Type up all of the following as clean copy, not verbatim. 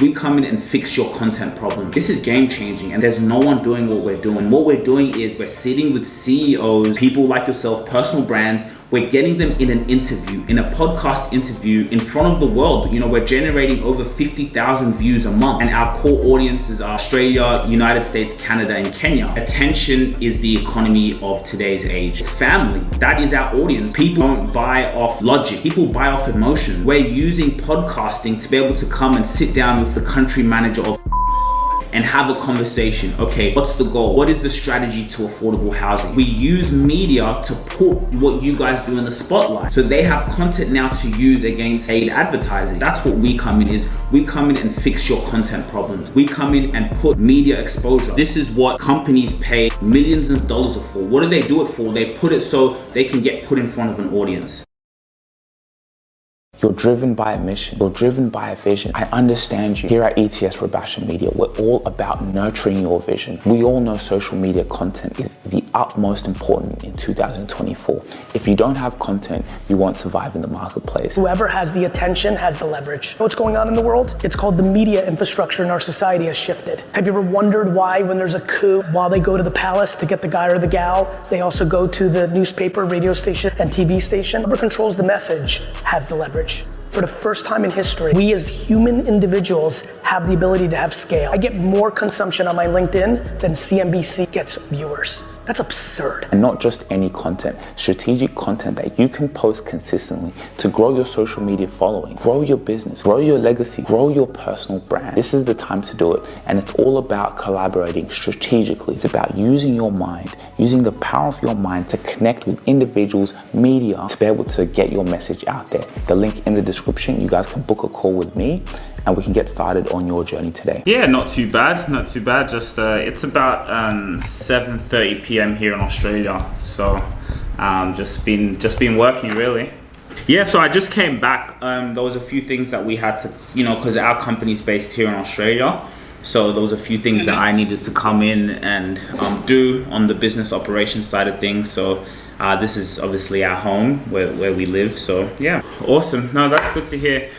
We come in and fix your content problem. This is game changing, and there's no one doing what we're doing. What we're doing is we're sitting with CEOs, people like yourself, personal brands. We're getting them in an interview, in a podcast interview in front of the world. You know, we're generating over 50,000 views a month, and our core audiences are Australia, United States, Canada, and Kenya. Attention is the economy of today's age. It's family. That is our audience. People don't buy off logic. People buy off emotion. We're using podcasting to be able to come and sit down with the country manager of and have a conversation. Okay, what's the goal? What is the strategy to affordable housing? We use media to put what you guys do in the spotlight. So they have content now to use against paid advertising. That's what we come in is. We come in and fix your content problems. We come in and put media exposure. This is what companies pay millions of dollars for. What do they do it for? They put it so they can get put in front of an audience. You're driven by a mission, you're driven by a vision. I understand you. Here at ETS Rubasha Media, we're all about nurturing your vision. We all know social media content is the utmost important in 2024. If you don't have content, you won't survive in the marketplace. Whoever has the attention has the leverage. What's going on in the world? It's called the media infrastructure in our society has shifted. Have you ever wondered why when there's a coup, while they go to the palace to get the guy or the gal, they also go to the newspaper, radio station, and TV station? Whoever controls the message has the leverage. For the first time in history, we as human individuals have the ability to have scale. I get more consumption on my LinkedIn than CNBC gets viewers. That's absurd. And not just any content, strategic content that you can post consistently to grow your social media following, grow your business, grow your legacy, grow your personal brand. This is the time to do it. And it's all about collaborating strategically. It's about using your mind, using the power of your mind to connect with individuals, media, to be able to get your message out there. The link in the description, you guys can book a call with me and we can get started on your journey today. Yeah, not too bad, not too bad. Just it's about 7:30 p.m. here in Australia, so just been working really. Yeah, so I just came back. There was a few things that we had to, because our company's based here in Australia. So there was a few things that I needed to come in and do on the business operations side of things. So this is obviously our home where we live. So yeah, awesome. No, that's good to hear.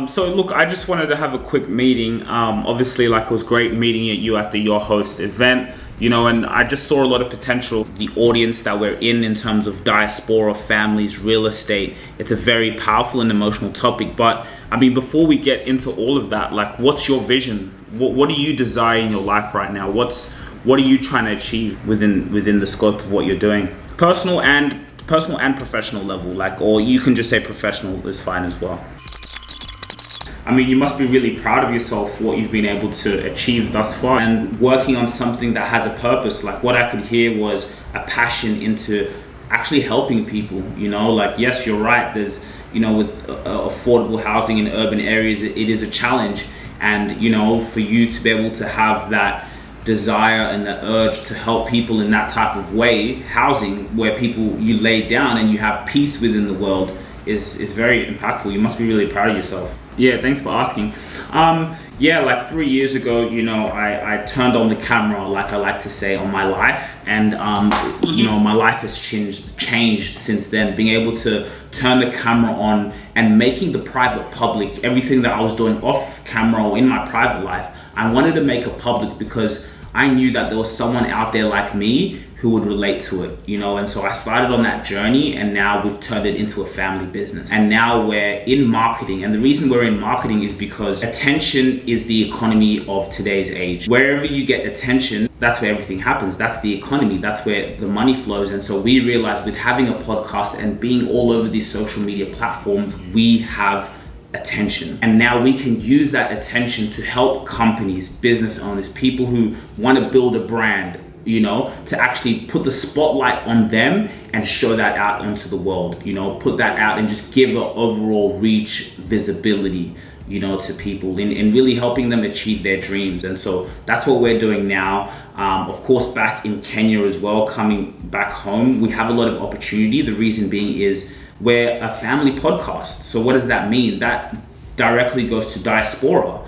So look, I just wanted to have a quick meeting. Obviously, like, it was great meeting you at the Your Host event, and I just saw a lot of potential. The audience that we're in terms of diaspora, families, real estate, it's a very powerful and emotional topic. But I mean, before we get into all of that, like, what's your vision? What do you desire in your life right now? What are you trying to achieve within the scope of what you're doing? Personal and professional level, or you can just say professional is fine as well. I mean, you must be really proud of yourself, what you've been able to achieve thus far, and working on something that has a purpose. Like, what I could hear was a passion into actually helping people, yes, you're right. There's, with affordable housing in urban areas, it is a challenge. And, for you to be able to have that desire and the urge to help people in that type of way, housing where you lay down and you have peace within the world is very impactful. You must be really proud of yourself. Yeah, thanks for asking. Yeah, like 3 years ago, I turned on the camera, like I like to say, on my life, and my life has changed since then. Being able to turn the camera on and making the private public, everything that I was doing off camera or in my private life, I wanted to make it public because I knew that there was someone out there like me who would relate to it, and so I started on that journey, and now we've turned it into a family business. And now we're in marketing, and the reason we're in marketing is because attention is the economy of today's age. Wherever you get attention, that's where everything happens. That's the economy, that's where the money flows. And so we realized with having a podcast and being all over these social media platforms, we have attention. And now we can use that attention to help companies, business owners, people who want to build a brand, to actually put the spotlight on them and show that out onto the world, put that out and just give an overall reach, visibility, to people in really helping them achieve their dreams. And so that's what we're doing now. Of course, back in Kenya as well, coming back home, we have a lot of opportunity. The reason being is we're a family podcast. So what does that mean? That directly goes to diaspora.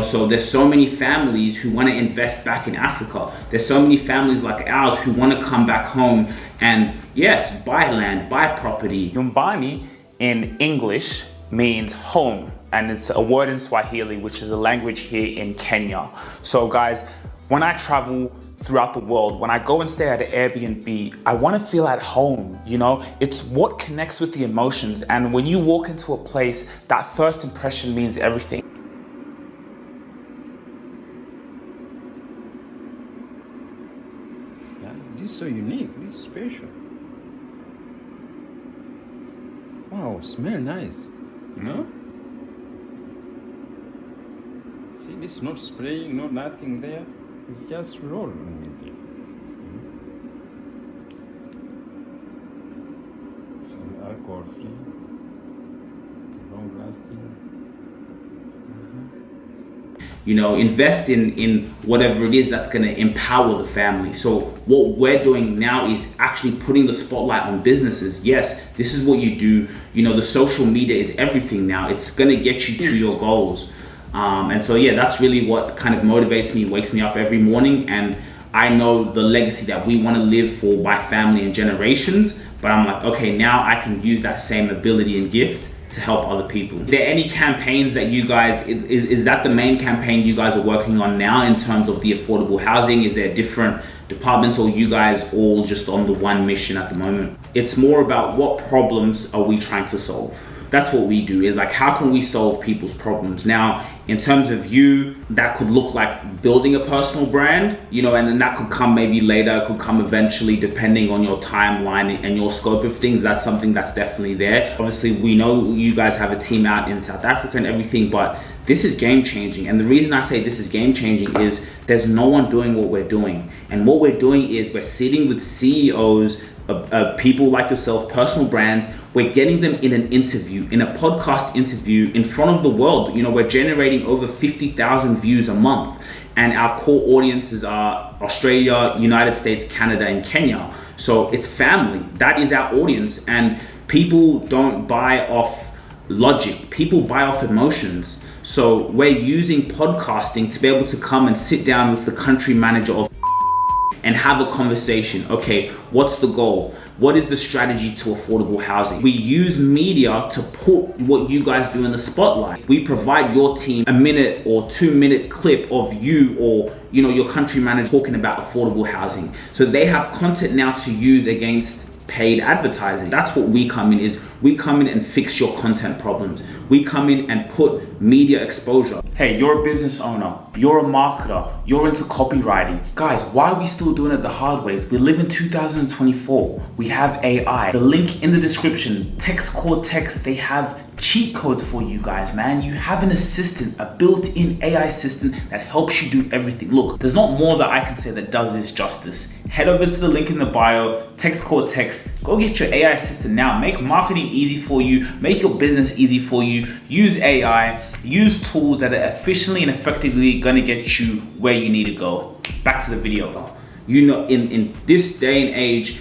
So there's so many families who want to invest back in Africa. There's so many families like ours who want to come back home and, yes, buy land, buy property. Nyumbani in English means home. and it's a word in Swahili, which is a language here in Kenya. So guys, when I travel throughout the world, when I go and stay at an Airbnb, I want to feel at home, you know? It's what connects with the emotions. And when you walk into a place, that first impression means everything. Yeah, this is so unique, this is special. Wow, smell nice, you know? See, this is not spraying, no nothing there. It's just roll on it there. So alcohol free, long lasting. You know, invest in whatever it is that's going to empower the family. So what we're doing now is actually putting the spotlight on businesses. Yes, this is what you do. You know, the social media is everything now. It's going to get you to your goals. And so, yeah, that's really what kind of motivates me, wakes me up every morning. And I know the legacy that we want to live for my family and generations. But I'm like, okay, now I can use that same ability and gift to help other people. Is there any campaigns that you guys, is that the main campaign you guys are working on now in terms of the affordable housing? Is there different departments, or you guys all just on the one mission at the moment? It's more about what problems are we trying to solve? That's what we do, is like, how can we solve people's problems? Now, in terms of you, that could look like building a personal brand, you know, and then that could come maybe later, it could come eventually, depending on your timeline and your scope of things. That's something that's definitely there. Obviously, we know you guys have a team out in South Africa and everything, but this is game changing. And the reason I say this is game changing is there's no one doing what we're doing. And what we're doing is we're sitting with CEOs, people like yourself, personal brands. We're getting them in an interview, in a podcast interview in front of the world. You know, we're generating over 50,000 views a month. And our core audiences are Australia, United States, Canada, and Kenya. So it's family. That is our audience. And people don't buy off logic. People buy off emotions. So we're using podcasting to be able to come and sit down with the country manager of and have a conversation. Okay, what's the goal? What is the strategy to affordable housing? We use media to put what you guys do in the spotlight. We provide your team a minute or 2 minute clip of you or, you know, your country manager talking about affordable housing. So they have content now to use against paid advertising. That's what we come in, is we come in and fix your content problems. We come in and put media exposure. Hey, you're a business owner, you're a marketer, you're into copywriting. Guys, why are we still doing it the hard ways? We live in 2024. We have AI. The link in the description, Text Core Text, they have cheat codes for you guys, man. You have an assistant, a built-in AI assistant that helps you do everything. Look, there's not more that I can say that does this justice. Head over to the link in the bio, Text Core Text, go get your AI assistant now. Make marketing easy for you, make your business easy for you. Use AI, use tools that are efficiently and effectively gonna get you where you need to go. Back to the video. You know, in this day and age,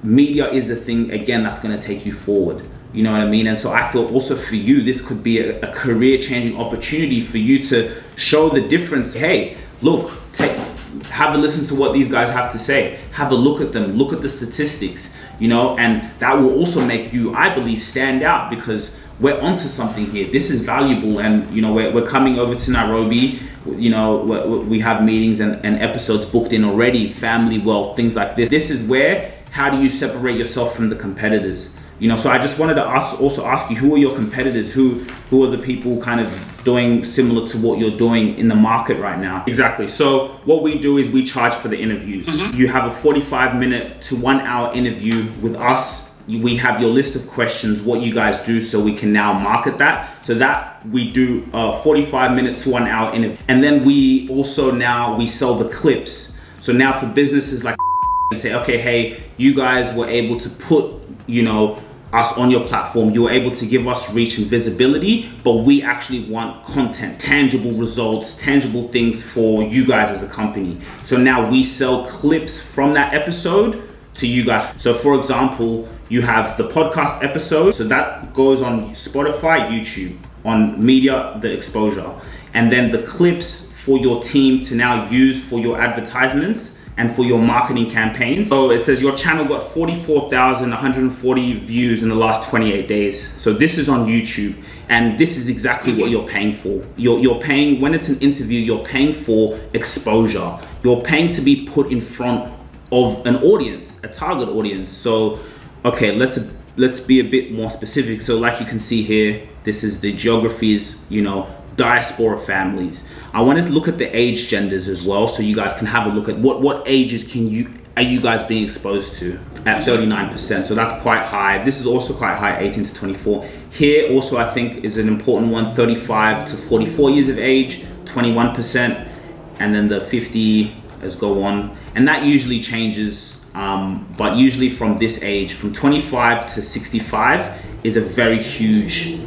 media is the thing, again, that's gonna take you forward. You know what I mean? And so I feel also for you, this could be a career-changing opportunity for you to show the difference. Hey, look, have a listen to what these guys have to say. Have a look at them, look at the statistics, you know, and that will also make you, I believe, stand out, because we're onto something here. This is valuable, and, you know, we're coming over to Nairobi. You know, we have meetings and episodes booked in already, family, wealth, things like this. This is where, how do you separate yourself from the competitors? You know, so I just wanted to also ask you, who are your competitors? Who are the people kind of doing similar to what you're doing in the market right now? Exactly. So what we do is we charge for the interviews. You have a 45-minute to 1 hour interview with us. We have your list of questions, what you guys do, so we can now market that. So that we do a 45-minute to 1 hour interview. And then we also we sell the clips. So now for businesses like and say, okay, hey, you guys were able to put, you know, us on your platform, you were able to give us reach and visibility, but we actually want content, tangible results, tangible things for you guys as a company. So now we sell clips from that episode to you guys. So for example, you have the podcast episode, so that goes on Spotify, YouTube, on media, the exposure, and then the clips for your team to now use for your advertisements and for your marketing campaigns. So it says your channel got 44,140 views in the last 28 days. So this is on YouTube, and this is exactly what you're paying for. You're paying, when it's an interview, you're paying for exposure. You're paying to be put in front of an audience, a target audience. So, okay, let's be a bit more specific. So like you can see here, this is the geographies, you know, diaspora families. I want to look at the age genders as well, so you guys can have a look at what ages are you guys being exposed to at 39%. So that's quite high. This is also quite high, 18 to 24. Here also I think is an important one, 35 to 44 years of age, 21%, and then the 50 as go on, and that usually changes. But usually from this age, from 25 to 65 is a very huge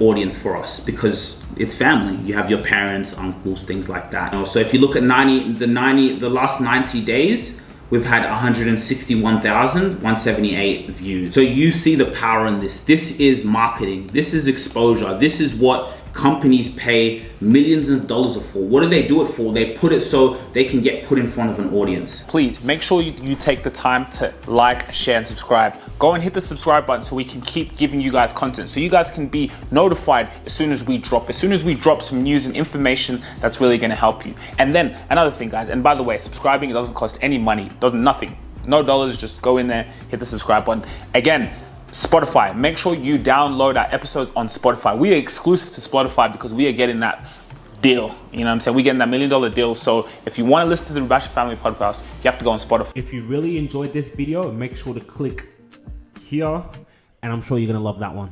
audience for us, because it's family. You have your parents, uncles, things like that. So if you look at the last 90 days, we've had 161,178 views. So you see the power in this. This is marketing. This is exposure. This is what companies pay millions of dollars for. What do they do it for? They put it so they can get put in front of an audience. Please make sure you take the time to like, share, and subscribe. Go and hit the subscribe button so we can keep giving you guys content, so you guys can be notified as soon as we drop some news and information that's really going to help you. And then another thing, guys, and by the way, subscribing, it doesn't cost any money, nothing, no dollars. Just go in there, hit the subscribe button. Again, Spotify, make sure you download our episodes on Spotify. We are exclusive to Spotify because we are getting that deal. You know what I'm saying? We're getting that $1 million deal. So if you want to listen to the Rubasha Family Podcast, you have to go on Spotify. If you really enjoyed this video, make sure to click here, and I'm sure you're going to love that one.